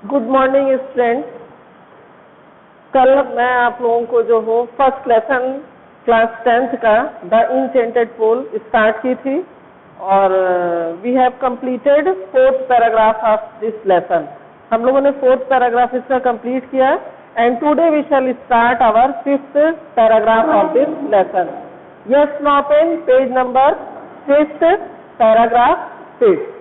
Good morning students. कल मैं आप लोगों को जो हो फर्स्ट लेसन क्लास 10th का द इंचेंटेड पोल स्टार्ट की थी और we have completed 4th paragraph of this lesson. हम लोगों ने 4th पैराग्राफ इसका कंप्लीट किया and today we shall start our 5th paragraph of this lesson. Yes now pen page number 5th paragraph 6।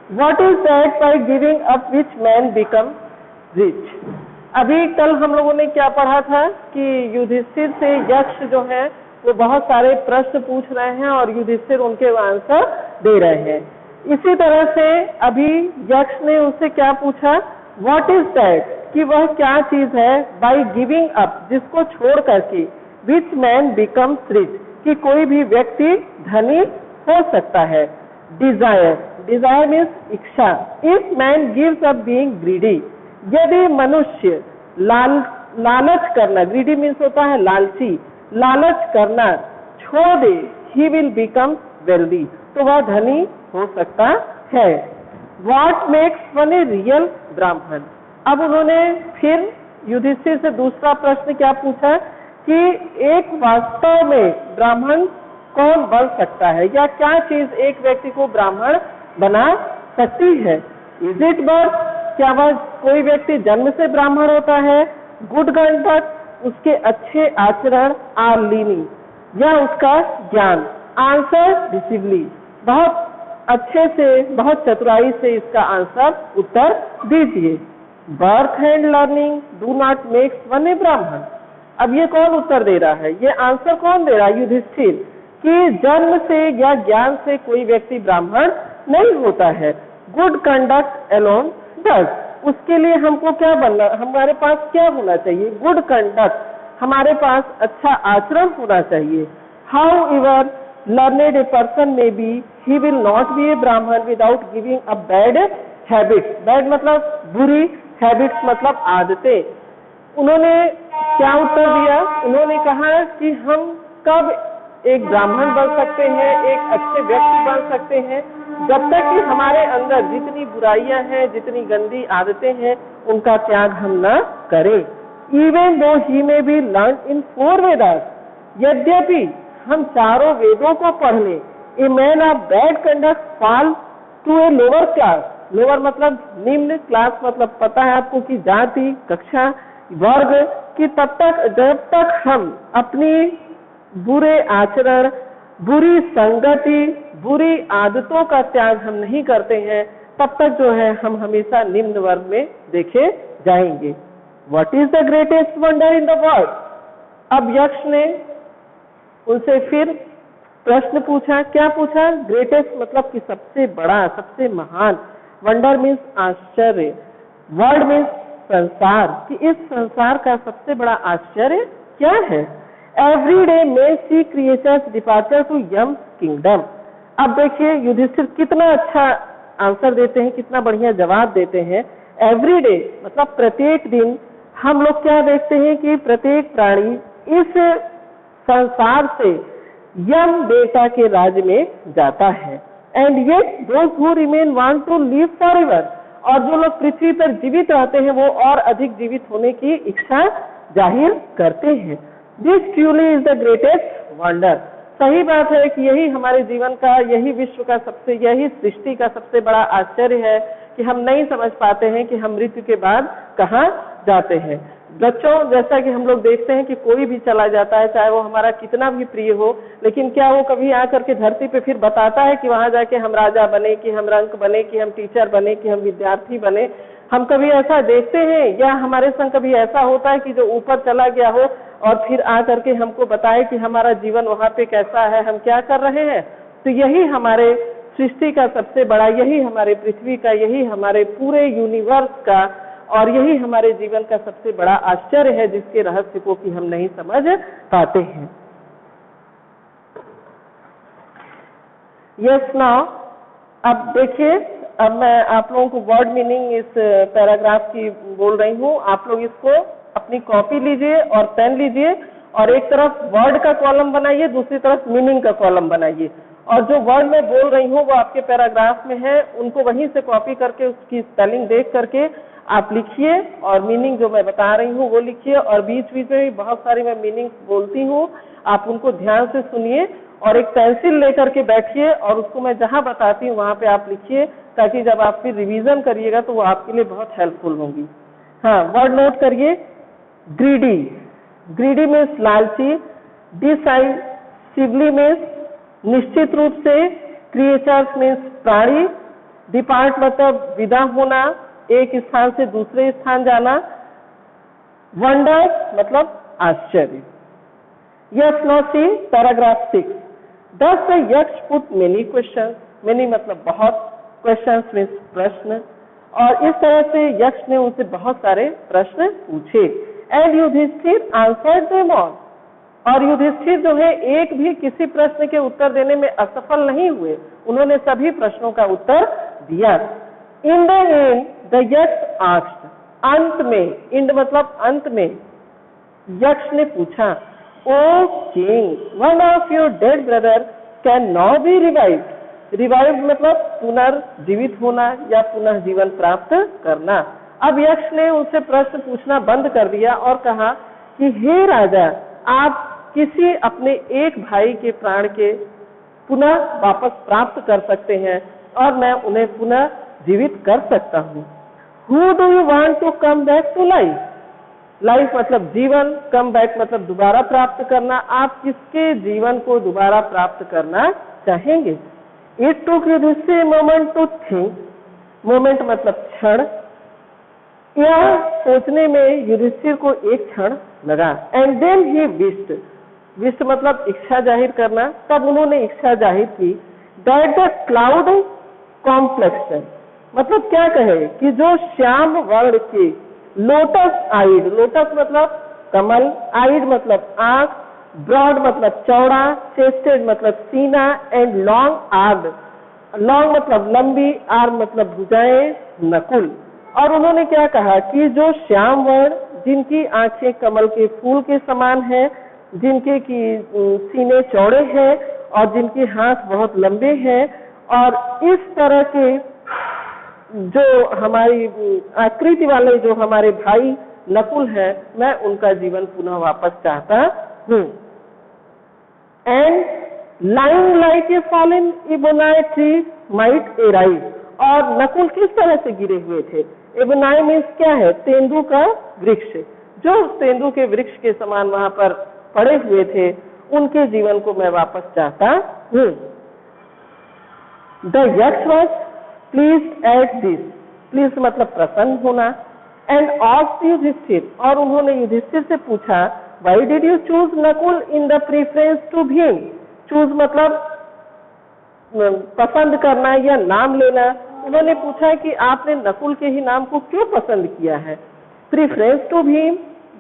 What is that by giving up which man become rich? अभी कल हम लोगों ने क्या पढ़ा था कि युधिष्ठिर से यक्ष जो है वो बहुत सारे प्रश्न पूछ रहे हैं और युधिष्ठिर उनके आंसर दे रहे हैं। इसी तरह से अभी यक्ष ने उससे क्या पूछा, What is that? कि वह क्या चीज है by giving up, जिसको छोड़ करके which man becomes rich, कि कोई भी व्यक्ति धनी हो सकता है। डिजायर मीन्स इच्छा। If man gives up being greedy, यदि मनुष्य लालच करना, ग्रीडी मीन्स होता है लालची, लालच करना छोड़ दे, ही विल बिकम वेल्दी, तो वह धनी हो सकता है। What makes one a real ब्राह्मण? अब उन्होंने फिर युधिष्ठिर से दूसरा प्रश्न क्या पूछा कि एक वास्तव में ब्राह्मण कौन बन सकता है, या क्या चीज एक व्यक्ति को ब्राह्मण बना सकती है। Is it birth? क्या वह कोई व्यक्ति जन्म से ब्राह्मण होता है? गुड कंडक्ट, उसके अच्छे आचरण, आर लीनिंग, या उसका ज्ञान। आंसर डिसिवली, बहुत अच्छे से, बहुत चतुराई से इसका आंसर उत्तर दीजिए। Birth and learning do not makes one a Brahmin. अब ये कौन उत्तर दे रहा है, ये आंसर कौन दे रहा है? युधिष्ठिर, कि जन्म से या ज्ञान से कोई व्यक्ति ब्राह्मण नहीं होता है। गुड कंडक्ट एलोन डज, उसके लिए हमको क्या बनना, हमारे पास क्या होना चाहिए? गुड कंडक्ट, हमारे पास अच्छा आचरण होना चाहिए। However learned a person may be, he will not be a Brahmin without giving a bad habit. Bad मतलब बुरी, हैबिट्स मतलब आदतें। उन्होंने क्या उत्तर दिया? उन्होंने कहा कि हम कब एक ब्राह्मण बन सकते हैं, एक अच्छे व्यक्ति बन सकते हैं, जब तक कि हमारे अंदर जितनी बुराइयां हैं, जितनी गंदी आदतें हैं, उनका त्याग हम न करें। इवन दो ही में बी लर्न इन 4 वेदास, यद्यपि हम चारों वेदों को पढ़ लें, a man of bad conduct fall to a lower class. Lower मतलब निम्न, क्लास मतलब पता है आपको कि जाति, कक्षा, वर्ग, कि तब तक जब तक हम अपनी बुरे आचरण, बुरी संगति, बुरी आदतों का त्याग हम नहीं करते हैं, तब तक जो है हम हमेशा निम्न वर्ग में देखे जाएंगे। What is the greatest wonder in the world? अब यक्ष ने उनसे फिर प्रश्न पूछा। क्या पूछा? ग्रेटेस्ट मतलब कि सबसे बड़ा, सबसे महान। वंडर मीन्स आश्चर्य, वर्ल्ड मीन्स संसार, कि इस संसार का सबसे बड़ा आश्चर्य क्या है? Every day may see creatures departure to Yama kingdom. अब देखिए युधिष्ठिर कितना अच्छा आंसर देते हैं, कितना बढ़िया जवाब देते हैं। एवरी डे मतलब प्रत्येक दिन हम लोग क्या देखते हैं कि प्रत्येक प्राणी इस संसार से यम देवता के राज्य में जाता है। And yet those who remain want to live forever, और जो लोग पृथ्वी पर जीवित रहते हैं वो और अधिक जीवित होने की इच्छा जाहिर करते हैं। This truly is the greatest wonder. सही बात है कि यही हमारे जीवन का, यही विश्व का सबसे, यही सृष्टि का सबसे बड़ा आश्चर्य है कि हम नहीं समझ पाते हैं कि हम मृत्यु के बाद कहाँ जाते हैं। बच्चों, जैसा कि हम लोग देखते हैं कि कोई भी चला जाता है, चाहे वो हमारा कितना भी प्रिय हो, लेकिन क्या वो कभी आकर के धरती पे फिर बताता है कि वहां जाके हम राजा बने, कि हम रंक बने, कि हम टीचर बने, कि हम विद्यार्थी बने? हम कभी ऐसा देखते हैं, या हमारे संग कभी ऐसा होता है कि जो ऊपर चला गया हो और फिर आकर के हमको बताए कि हमारा जीवन वहां पे कैसा है, हम क्या कर रहे हैं? तो यही हमारे सृष्टि का सबसे बड़ा, यही हमारे पृथ्वी का, यही हमारे पूरे यूनिवर्स का, और यही हमारे जीवन का सबसे बड़ा आश्चर्य है, जिसके रहस्य को कि हम नहीं समझ पाते हैं। यस नाउ, अब देखिए, अब मैं आप लोगों को वर्ड मीनिंग इस पैराग्राफ की बोल रही हूँ। आप लोग इसको अपनी कॉपी लीजिए और पेन लीजिए और एक तरफ वर्ड का कॉलम बनाइए, दूसरी तरफ मीनिंग का कॉलम बनाइए, और जो वर्ड मैं बोल रही हूँ वो आपके पैराग्राफ में है, उनको वहीं से कॉपी करके उसकी स्पेलिंग देख करके आप लिखिए और मीनिंग जो मैं बता रही हूँ वो लिखिए, और बीच बीच में भी बहुत सारी मैं मीनिंग बोलती हूँ, आप उनको ध्यान से सुनिए और एक पेंसिल लेकर के बैठिए और उसको मैं जहाँ बताती हूँ वहाँ पे आप लिखिए, ताकि जब आप फिर रिवीजन करिएगा तो वो आपके लिए बहुत हेल्पफुल होंगी। हाँ, वर्ड नोट करिए। ग्रीडी, ग्रीडी मीन्स लालची। डिसाइसिवली मीन्स निश्चित रूप से। क्रिएचर्स मीन्स प्राणी। डिपार्ट मतलब विदा होना, एक स्थान से दूसरे स्थान जाना। वंडर मतलब आश्चर्य। Yes no see, paragraph 6। Does the यक्ष put many questions? Many मतलब बहुत, questions means प्रश्न, और इस तरह से यक्ष ने उनसे बहुत सारे प्रश्न पूछे। And Yudhishthira answered them all, और युधिष्ठिर जो है एक भी किसी प्रश्न के उत्तर देने में असफल नहीं हुए, उन्होंने सभी प्रश्नों का उत्तर दिया। In the end the Yaksha asked, अंत में, इंड मतलब अंत में, यक्ष ने पूछा, O king, one of your dead brother can now be revived. Revived मतलब पुनर्जीवित होना या पुनः जीवन प्राप्त करना। अब यक्ष ने उनसे प्रश्न पूछना बंद कर दिया और कहा कि हे राजा, आप किसी अपने एक भाई के प्राण के पुनः वापस प्राप्त कर सकते हैं और मैं उन्हें पुनः जीवित कर सकता हूँ। Who do you want to come back to life? Life मतलब जीवन, कम बैक मतलब दोबारा प्राप्त करना। आप किसके जीवन को दोबारा प्राप्त करना चाहेंगे? It took Yudhishthir a moment to think. Moment मतलब क्षण। यह सोचने में युधिष्ठिर को एक क्षण लगा। And then he wished, wished मतलब इच्छा जाहिर करना। तब उन्होंने इच्छा जाहिर की दैट द क्लाउड कॉम्प्लेक्शन, मतलब क्या कहे कि जो श्याम वर्ण के लोटस आइड, लोटस मतलब कमल, आइड मतलब आंख, ब्रॉड मतलब चौड़ा, चेस्टेड मतलब सीना, एंड लॉन्ग आर्म, लॉन्ग मतलब लंबी, आर्म मतलब भुजाएं, नकुल। और उन्होंने क्या कहा कि जो श्याम वर्ण, जिनकी आंखें कमल के फूल के समान है, जिनके की सीने चौड़े हैं और जिनके हाथ बहुत लंबे हैं, और इस तरह के जो हमारी आकृति वाले जो हमारे भाई नकुल हैं, मैं उनका जीवन पुनः वापस चाहता हूँ। And lying like a fallen ebony tree might arrive, और नकुल किस तरह से गिरे हुए थे? इबोनाई मीन्स क्या है? तेंदु का वृक्ष, जो तेंदु के वृक्ष के समान वहां पर पड़े हुए थे, उनके जीवन को मैं वापस चाहता हूँ। द यक्ष was please at this, please मतलब प्रसन्न होना। एंड आस्क्ड युधिष्ठिर, और उन्होंने युधिष्ठिर से पूछा, why did you choose Nakula in the preference to Bhima? Choose मतलब पसंद करना या नाम लेना। उन्होंने पूछा कि आपने नकुल के ही नाम को क्यों पसंद किया है? प्रीफरेंस टू भीम,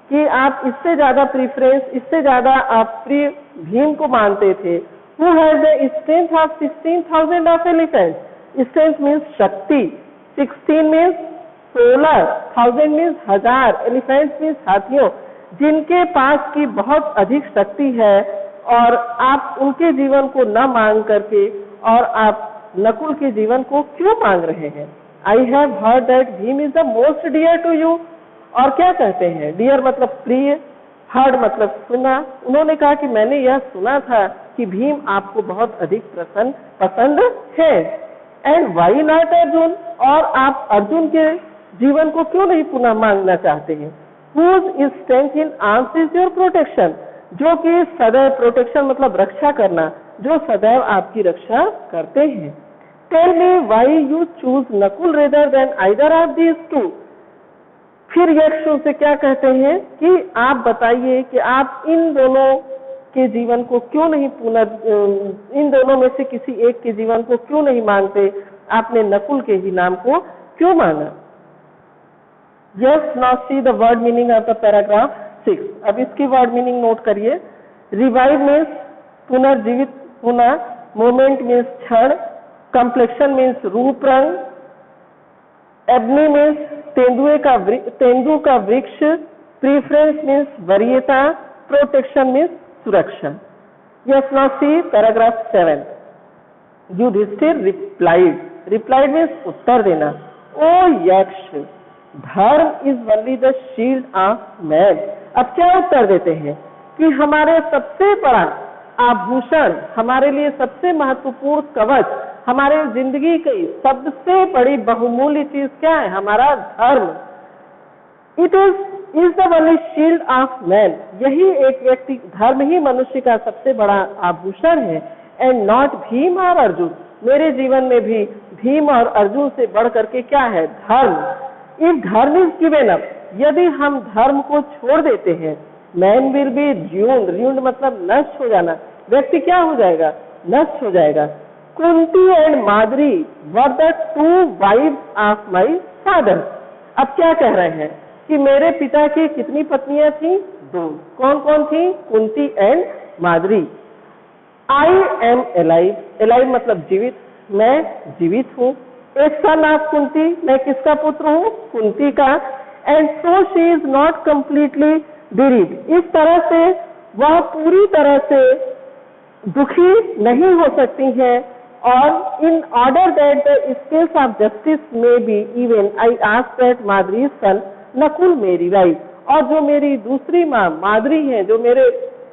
कि आप इससे ज्यादा प्रीफरेंस, इससे ज्यादा आप प्रिय भीम को मानते थे। Who has the strength of 16,000 of elephants? Strength means शक्ति, 16 means 16, 1000 means हजार, elephants means हाथियों, जिनके पास की बहुत अधिक शक्ति है, और आप उनके जीवन को न मांग करके और आप नकुल के जीवन को क्यों मांग रहे हैं? I have heard that Bhim is the most dear to you. और क्या कहते हैं? डियर मतलब प्रिय, हर्ड मतलब सुना। उन्होंने कहा कि मैंने यह सुना था कि भीम आपको बहुत अधिक पसंद है। एंड वाई नॉट अर्जुन, और आप अर्जुन के जीवन को क्यों नहीं पुनः मांगना चाहते हैं? Whose strength in arms is your protection, जो कि सदैव, प्रोटेक्शन मतलब रक्षा करना, जो सदैव आपकी रक्षा करते हैं। Tell me why you choose Nakula rather than either of these two. फिर यक्ष उनसे क्या कहते हैं कि आप बताइए कि आप इन दोनों के जीवन को क्यों नहीं इन दोनों में से किसी एक के जीवन को क्यों नहीं मांगते? आपने नकुल के ही नाम को क्यों मांगा? Yes, now see the word meaning of the paragraph 6। अब इसकी वर्ड मीनिंग नोट करिए। रिवाइव मीन्स पुनर्जीवित होना, मोमेंट मीन्स क्षण, कम्प्लेक्शन मीन्स रूप रंग, एब्नी मीन्स तेंदु का वृक्ष, प्रीफरेंस मीन्स वरीयता, प्रोटेक्शन मीन्स सुरक्षा। Yes, now see paragraph 7। Yudhishthir replied, replied means उत्तर देना। O Yaksha, dharma is only the shield of man. अब क्या उत्तर देते हैं कि हमारे सबसे बड़ा आभूषण, हमारे लिए सबसे महत्वपूर्ण कवच, हमारे जिंदगी की सबसे बड़ी बहुमूल्य चीज क्या है? हमारा धर्म। It is the only shield of man. यही एक व्यक्ति, धर्म ही मनुष्य का सबसे बड़ा आभूषण है। एंड नॉट भीम और अर्जुन। मेरे जीवन में भी भीम और अर्जुन से बढ़ करके क्या है? धर्म। इफ धर्म इज गिवन अप, यदि हम धर्म को छोड़ देते हैं, man will be ruined. Ruined मतलब नष्ट हो जाना। व्यक्ति क्या हो जाएगा? नष्ट हो जाएगा। Kunti and Madri were the two wives of my father. अब क्या कह रहे हैं कि मेरे पिता की कितनी पत्नियां थी? 2। कौन कौन थी? Kunti and Madri. I am alive. Alive मतलब जीवित, मैं जीवित हूँ। एक सन ऑफ कुंती, मैं किसका पुत्र हूँ? कुंती का। And so she is not completely deride. इस तरह से वह पूरी तरह से दुखी नहीं हो सकती हैं। और in order that the scales of justice may be even, I ask that Madri son Nakul may wife. और जो मेरी दूसरी माँ माद्री है, जो मेरे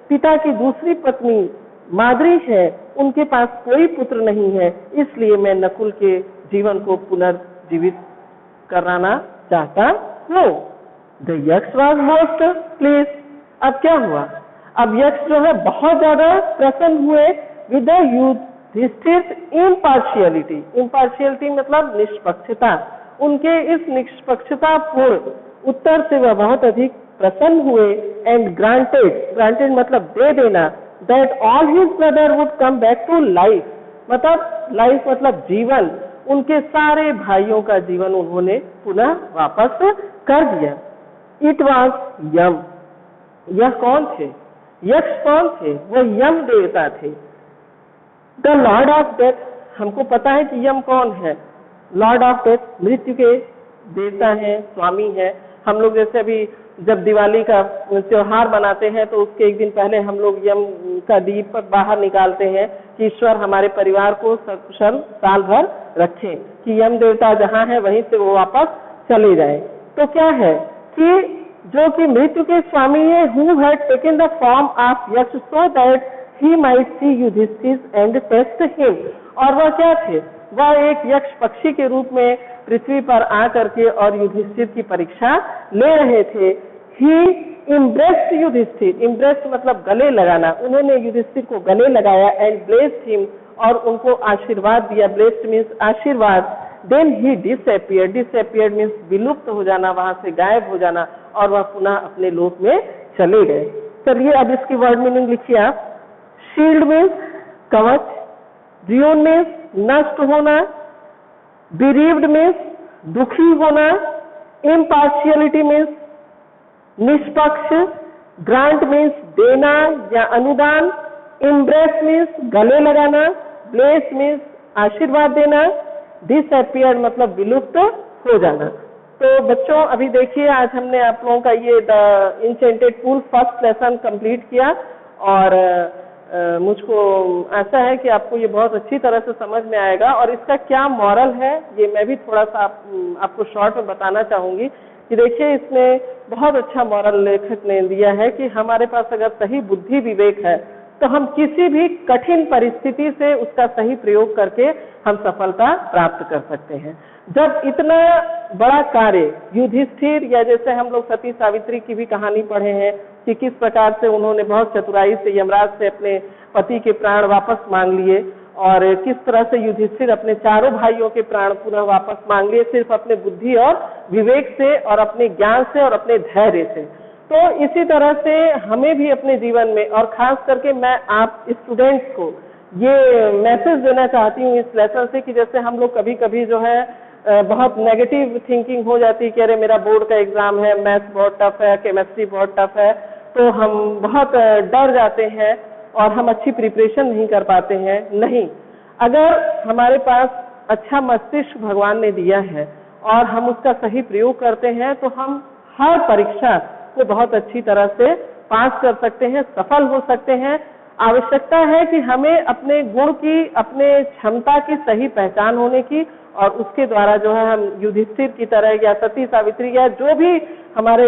पिता की दूसरी पत्नी माद्री है, उनके पास कोई पुत्र नहीं है, इसलिए मैं नकुल के जीवन को पुनर्जीवित कराना चाहता हूँ। द यक्ष वॉज मोस्ट प्लीज। अब क्या हुआ? अब यक्ष जो है बहुत ज्यादा प्रसन्न हुए with the Yudhishthira impartiality. Impartiality मतलब निष्पक्षता। उनके इस निष्पक्षता पूर्ण उत्तर से वह बहुत अधिक प्रसन्न हुए। एंड ग्रांटेड, ग्रांटेड मतलब दे देना, that all his brother would come back to life. मतलब लाइफ मतलब जीवन, उनके सारे भाइयों का जीवन उन्होंने पुनः वापस कर दिया। इट वॉज यम। यह कौन थे? यक्ष कौन थे? वह यम देवता थे। The Lord of death. हमको पता है कि यम कौन है? लॉर्ड ऑफ डेथ, मृत्यु के देवता हैं, स्वामी है। हम लोग जैसे अभी जब दिवाली का त्योहार मनाते हैं तो उसके एक दिन पहले हम लोग यम का दीपक बाहर निकालते हैं कि ईश्वर हमारे परिवार को सकुशल साल भर रखें, कि यम देवता जहाँ है वहीं से वो वापस चले जाए। तो क्या है कि जो कि मृत्यु के स्वामी है, who had taken the form of Yaksha so that he might see Yudhishthir and test him. और वह क्या थे? वह एक यक्ष पक्षी के रूप में पृथ्वी पर आकर के और युधिष्ठिर की परीक्षा ले रहे थे। ही इम्ब्रेस्ड युधिष्ठिर। इम्ब्रेस्ड मतलब गले लगाना। उन्होंने युधिष्ठिर को गले लगाया। एंड ब्लेस्ड हिम, और उनको आशीर्वाद दिया। ब्लेस्ड मीन्स आशीर्वाद। Then he disappeared. Disappeared means विलुप्त हो जाना, वहां से गायब हो जाना, और वह पुनः अपने लोक में चले गए। चलिए अब इसकी वर्ड मीनिंग लिखिए आप। शील्ड मीन्स कवच, र्यून मीन्स नष्ट होना, bereaved मीन्स दुखी होना, impartiality मीन्स निष्पक्ष, ग्रांट मीन्स देना या अनुदान, embrace मीन्स गले लगाना, bless मीन्स आशीर्वाद देना, disappear मतलब विलुप्त हो जाना। तो बच्चों अभी देखिए, आज हमने आप लोगों का ये the enchanted pool first lesson complete किया, और मुझको आशा है कि आपको ये बहुत अच्छी तरह से समझ में आएगा। और इसका क्या मॉरल है ये मैं भी थोड़ा सा आपको शॉर्ट में बताना चाहूंगी कि देखिए, इसमें बहुत अच्छा मॉरल लेखक ने दिया है कि हमारे पास अगर सही बुद्धि विवेक है तो हम किसी भी कठिन परिस्थिति से उसका सही प्रयोग करके हम सफलता प्राप्त कर सकते हैं। जब इतना बड़ा कार्य युधिष्ठिर, या जैसे हम लोग सती सावित्री की भी कहानी पढ़े हैं कि किस प्रकार से उन्होंने बहुत चतुराई से यमराज से अपने पति के प्राण वापस मांग लिए, और किस तरह से युधिष्ठिर अपने चारों भाइयों के प्राण पुनः वापस मांग लिए सिर्फ अपने बुद्धि और विवेक से, और अपने ज्ञान से, और अपने धैर्य से। तो इसी तरह से हमें भी अपने जीवन में, और खास करके मैं आप स्टूडेंट्स को ये मैसेज देना चाहती हूँ इस लेसन से कि जैसे हम लोग कभी कभी जो है बहुत नेगेटिव थिंकिंग हो जाती है कि अरे मेरा बोर्ड का एग्जाम है, मैथ्स बहुत टफ है, केमिस्ट्री बहुत टफ है, तो हम बहुत डर जाते हैं और हम अच्छी प्रिपरेशन नहीं कर पाते हैं। नहीं, अगर हमारे पास अच्छा मस्तिष्क भगवान ने दिया है और हम उसका सही प्रयोग करते हैं तो हम हर परीक्षा को बहुत अच्छी तरह से पास कर सकते हैं, सफल हो सकते हैं। आवश्यकता है कि हमें अपने गुण की, अपने क्षमता की सही पहचान होने की, और उसके द्वारा जो है हम युधिष्ठिर की तरह या सती सावित्री या जो भी हमारे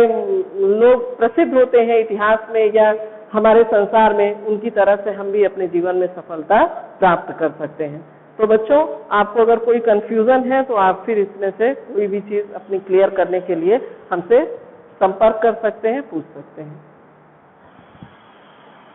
लोग प्रसिद्ध होते हैं इतिहास में या हमारे संसार में, उनकी तरह से हम भी अपने जीवन में सफलता प्राप्त कर सकते हैं। तो बच्चों, आपको अगर कोई कंफ्यूजन है तो आप फिर इसमें से कोई भी चीज अपनी क्लियर करने के लिए हमसे संपर्क कर सकते हैं, पूछ सकते हैं।